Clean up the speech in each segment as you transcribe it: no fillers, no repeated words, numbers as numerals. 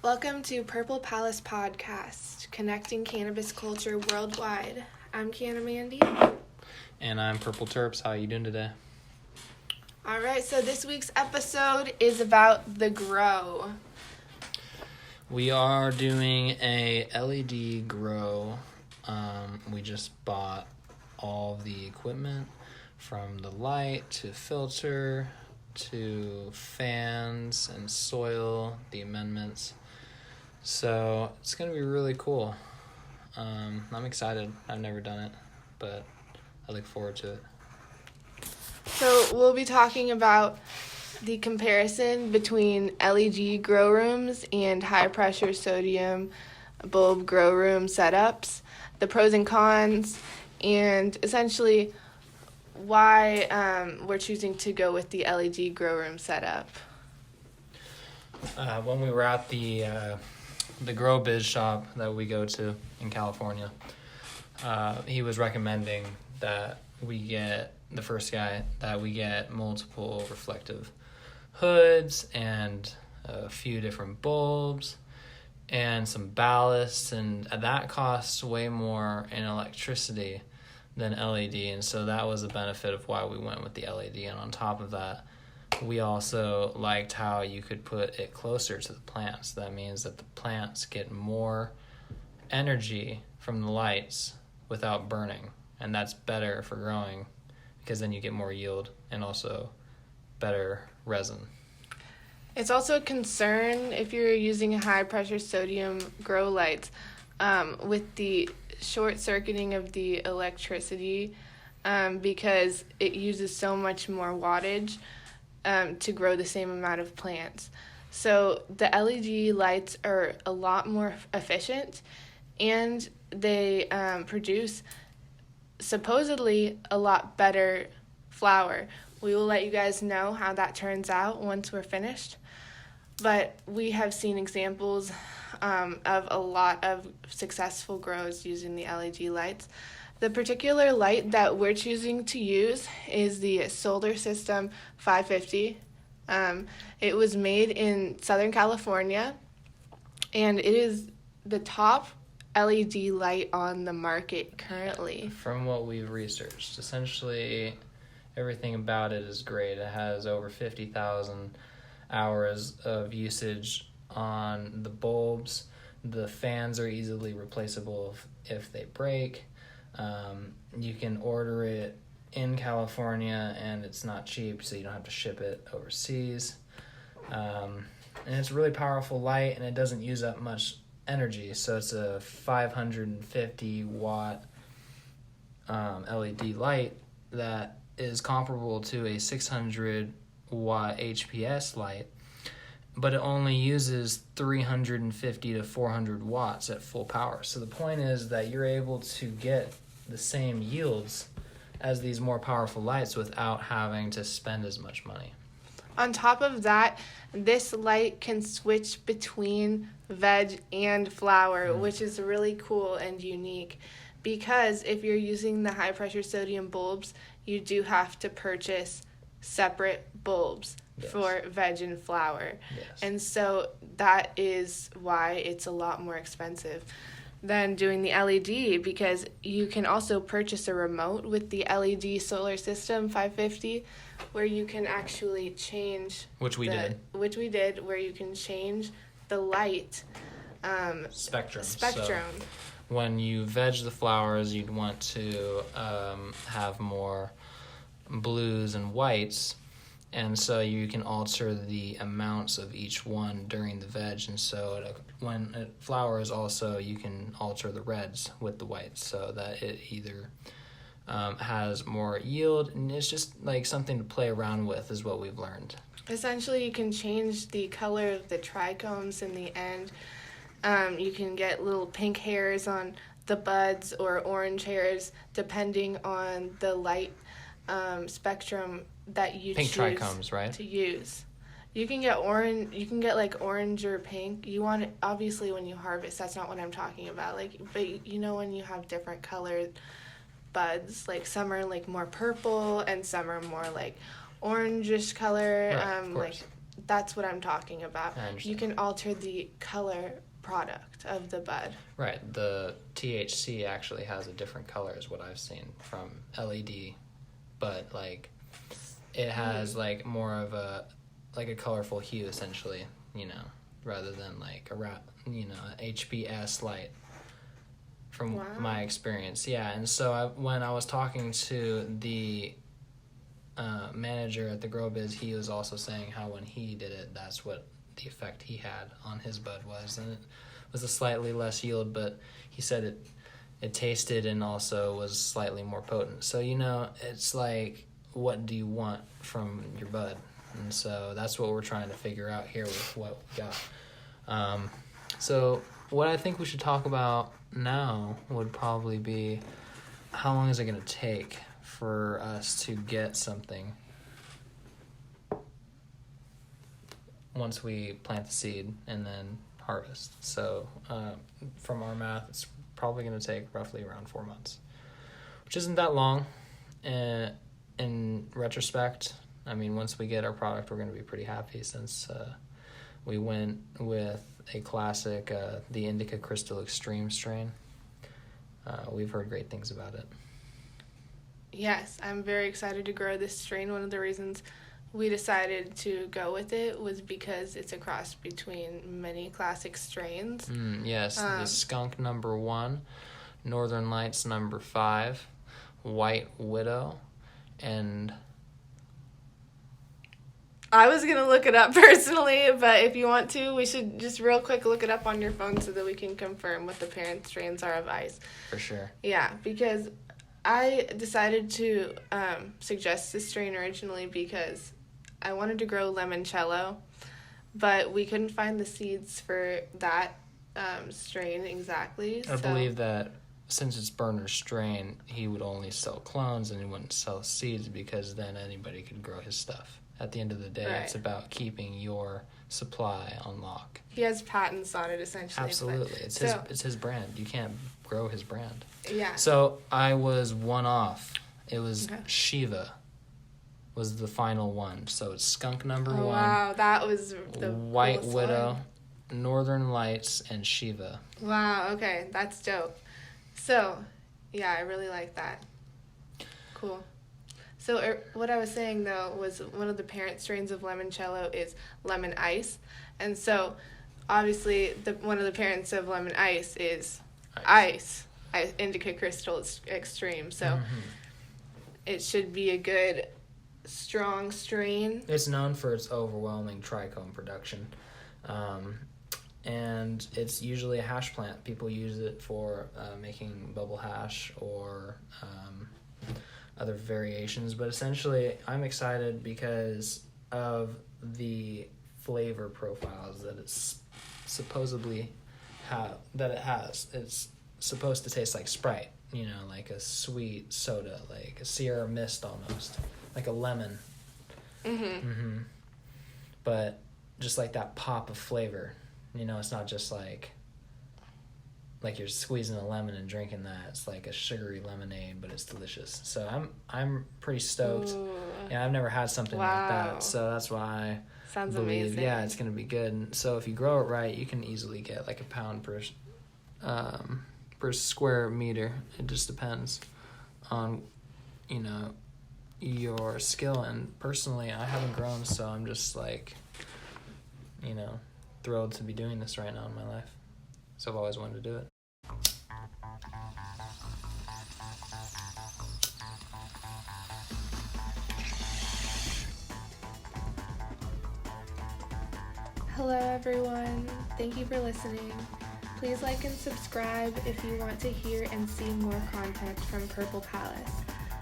Welcome to Purple Palace Podcast, connecting cannabis culture worldwide. I'm Canna Mandy. And I'm Purple Terps. How are you doing today? All right, so this week's episode is about the grow. We are doing a LED grow. We just bought all the equipment from the light to filter to fans and soil, the amendments. So it's going to be really cool. I'm excited. I've never done it, but I look forward to it. So we'll be talking about the comparison between LED grow rooms and high-pressure sodium bulb grow room setups, the pros and cons, and essentially why we're choosing to go with the LED grow room setup. When we were at the Grow Biz shop that we go to in California, he was recommending that we get, the first guy, that we get multiple reflective hoods and a few different bulbs and some ballasts, and that costs way more in electricity than LED, and so that was a benefit of why we went with the LED. And on top of that, we also liked how you could put it closer to the plants. That means that the plants get more energy from the lights without burning, and that's better for growing because then you get more yield and also better resin. It's also a concern if you're using high-pressure sodium grow lights with the short-circuiting of the electricity because it uses so much more wattage to grow the same amount of plants. So the LED lights are a lot more efficient, and they produce supposedly a lot better flower. We will let you guys know how that turns out once we're finished. But we have seen examples of a lot of successful grows using the LED lights. The particular light that we're choosing to use is the Solar System 550. It was made in Southern California, and it is the top LED light on the market currently. From what we've researched, essentially everything about it is great. It has over 50,000 hours of usage on the bulbs. The fans are easily replaceable if they break. You can order it in California, and it's not cheap, so you don't have to ship it overseas. And it's a really powerful light, and it doesn't use up much energy. So it's a 550 watt LED light that is comparable to a 600 watt HPS light, but it only uses 350 to 400 watts at full power. So the point is that you're able to get the same yields as these more powerful lights without having to spend as much money. On top of that, this light can switch between veg and flower, which is really cool and unique, because if you're using the high pressure sodium bulbs, you do have to purchase separate bulbs for veg and flower. Yes. And so that is why it's a lot more expensive than doing the LED, because you can also purchase a remote with the LED Solar System 550 where you can actually change Which we did, where you can change the light spectrum. So when you veg the flowers, you'd want to have more blues and whites, and so you can alter the amounts of each one during the veg, and so when it flowers also you can alter the reds with the whites so that it either has more yield, and it's just like something to play around with is what we've learned. Essentially, you can change the color of the trichomes in the end. You can get little pink hairs on the buds or orange hairs depending on the light spectrum that you pink choose trichomes, right? to use. You can get orange. You can get like orange or pink. You want it, obviously when you harvest. That's not what I'm talking about. But you know when you have different colored buds, like some are like more purple and some are more like orangish color. Right, of course. that's what I'm talking about. I understand. You can alter the color product of the bud. Right. The THC actually has a different color, is what I've seen from LED, but like it has like more of a colorful hue essentially, rather than like a HBS light. From my experience, yeah. And so when I was talking to the manager at the Grow Biz, he was also saying how when he did it, that's what the effect he had on his bud was, and it was a slightly less yield, but he said it tasted and also was slightly more potent. So it's like, what do you want from your bud? And so that's what we're trying to figure out here with what we got. So what I think we should talk about now would probably be, how long is it going to take for us to get something once we plant the seed and then harvest. So from our math, it's probably going to take roughly around 4 months, which isn't that long. In retrospect, I mean, once we get our product, we're going to be pretty happy, since we went with a classic, the Indica Crystal Extreme strain. We've heard great things about it. Yes, I'm very excited to grow this strain. One of the reasons we decided to go with it was because it's a cross between many classic strains. Yes, the Skunk number 1, Northern Lights number 5, White Widow, and... I was going to look it up personally, but if you want to, we should just real quick look it up on your phone so that we can confirm what the parent strains are of ice. For sure. Yeah, because I decided to suggest this strain originally because I wanted to grow limoncello, but we couldn't find the seeds for that strain exactly. I believe that since it's Berner's strain, he would only sell clones and he wouldn't sell seeds, because then anybody could grow his stuff. At the end of the day, right. It's about keeping your supply on lock. He has patents on it, essentially. Absolutely. It's his brand. You can't grow his brand. Yeah. So I was one off. It was Shiva was the final one. So it's Skunk number 1. Wow, that was the White Widow, one. Northern Lights, and Shiva. Wow, okay. That's dope. So, yeah, I really like that. Cool. So what I was saying, though, was one of the parent strains of limoncello is lemon ice. And so, obviously, one of the parents of lemon ice is ice Indica Crystal Extreme. So, it should be a good, strong strain. It's known for its overwhelming trichome production. And it's usually a hash plant. People use it for making bubble hash or... other variations, but essentially I'm excited because of the flavor profiles that it's supposedly it has. It's supposed to taste like Sprite, like a sweet soda, like a Sierra Mist almost, like a lemon. But just like that pop of flavor, it's not just like you're squeezing a lemon and drinking that. It's like a sugary lemonade, but it's delicious. So I'm pretty stoked. Ooh. Yeah, I've never had something like that, so that's why Sounds I believe, amazing. yeah, it's going to be good. And so if you grow it right, you can easily get like a pound per square meter. It just depends on, your skill. And personally, I haven't grown, so I'm just like, thrilled to be doing this right now in my life. So I've always wanted to do it. Hello, everyone. Thank you for listening. Please like and subscribe if you want to hear and see more content from Purple Palace.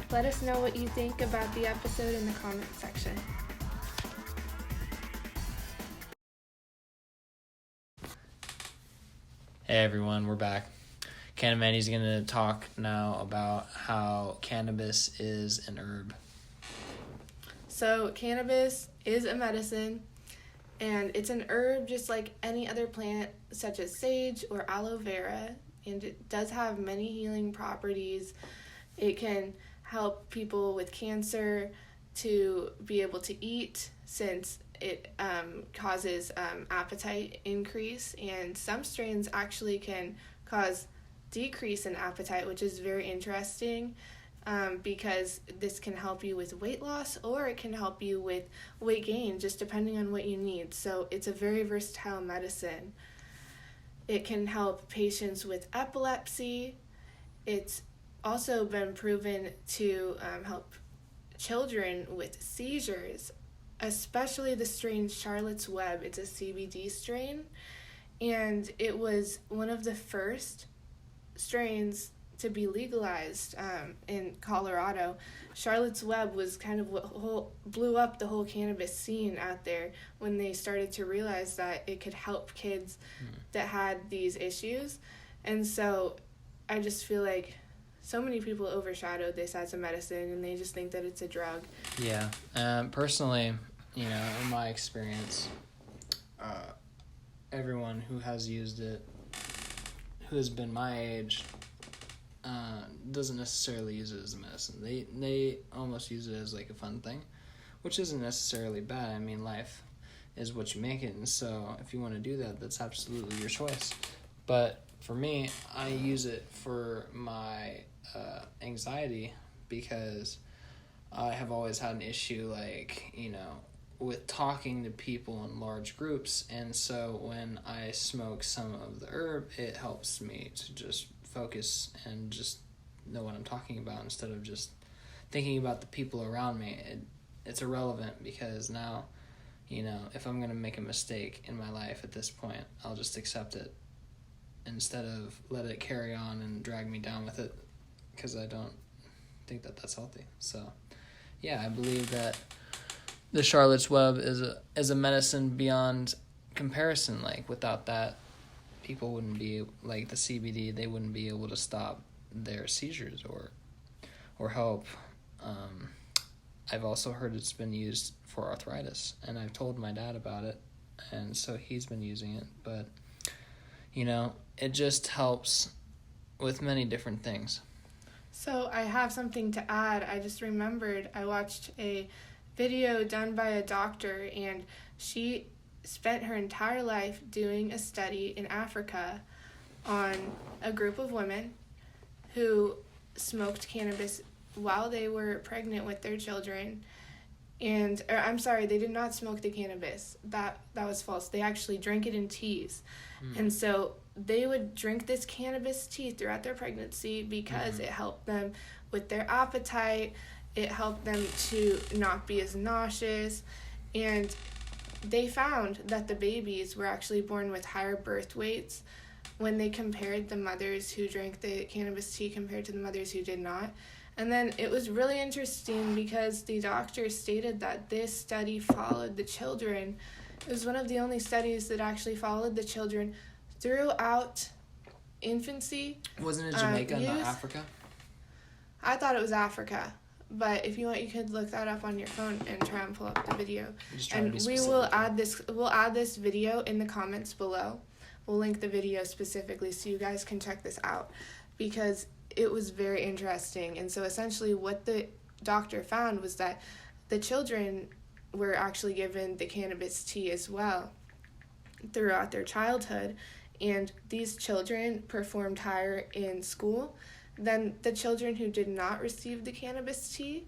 Let us know what you think about the episode in the comment section. Hey everyone, we're back. Manny's going to talk now about how cannabis is an herb. So cannabis is a medicine, and it's an herb just like any other plant, such as sage or aloe vera, and it does have many healing properties. It can help people with cancer to be able to eat, since it causes appetite increase, and some strains actually can cause decrease in appetite, which is very interesting. Because this can help you with weight loss, or it can help you with weight gain, just depending on what you need. So it's a very versatile medicine. It can help patients with epilepsy. It's also been proven to help children with seizures, especially the strain Charlotte's Web. It's a CBD strain, and it was one of the first strains to be legalized in Colorado. Charlotte's Web was kind of what blew up the whole cannabis scene out there when they started to realize that it could help kids that had these issues. And so I just feel like so many people overshadow this as a medicine, and they just think that it's a drug. Yeah. Personally, in my experience, everyone who has used it, who has been my age, doesn't necessarily use it as a medicine. They almost use it as like a fun thing, which isn't necessarily bad. I mean, life is what you make it, and so if you want to do that, that's absolutely your choice. But for me, I use it for my anxiety, because I have always had an issue, with talking to people in large groups, and so when I smoke some of the herb, it helps me to just focus and just know what I'm talking about instead of just thinking about the people around me. It's irrelevant, because now, if I'm going to make a mistake in my life at this point, I'll just accept it instead of let it carry on and drag me down with it, because I don't think that that's healthy. So, yeah, I believe that the Charlotte's Web is a medicine beyond comparison. Like, without that, people wouldn't be, like the CBD, they wouldn't be able to stop their seizures or help. I've also heard it's been used for arthritis, and I've told my dad about it, and so he's been using it. But, it just helps with many different things. So I have something to add. I just remembered I watched a video done by a doctor, and she spent her entire life doing a study in Africa on a group of women who smoked cannabis while they were pregnant with their children. They did not smoke the cannabis. That was false. They actually drank it in teas. And so they would drink this cannabis tea throughout their pregnancy because it helped them with their appetite. It helped them to not be as nauseous. And they found that the babies were actually born with higher birth weights when they compared the mothers who drank the cannabis tea compared to the mothers who did not. And then it was really interesting because the doctor stated that this study followed the children. It was one of the only studies that actually followed the children throughout infancy. Wasn't it Jamaica, not Africa? I thought it was Africa. But if you want, you could look that up on your phone and try and pull up the video. And we'll add this video in the comments below. We'll link the video specifically so you guys can check this out, because it was very interesting. And so essentially what the doctor found was that the children were actually given the cannabis tea as well throughout their childhood, and these children performed higher in school than the children who did not receive the cannabis tea,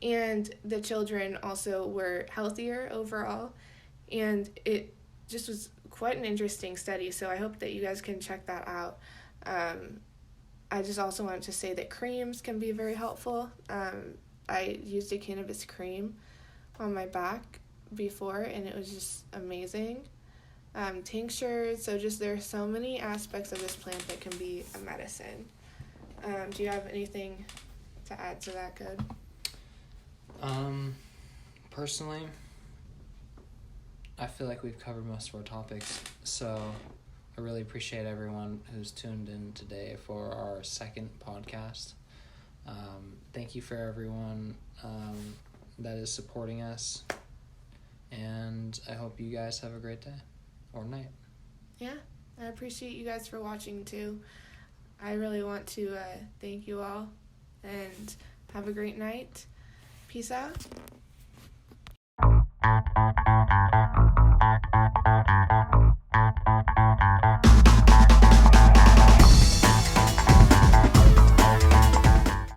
and the children also were healthier overall, and it just was quite an interesting study. So I hope that you guys can check that out. I just also wanted to say that creams can be very helpful. I used a cannabis cream on my back before, and it was just amazing. Tinctures, so just there are so many aspects of this plant that can be a medicine. Do you have anything to add to that, Good? Personally, I feel like we've covered most of our topics, so I really appreciate everyone who's tuned in today for our second podcast. Thank you for everyone that is supporting us, and I hope you guys have a great day or night. Yeah, I appreciate you guys for watching too. I really want to thank you all, and have a great night. Peace out.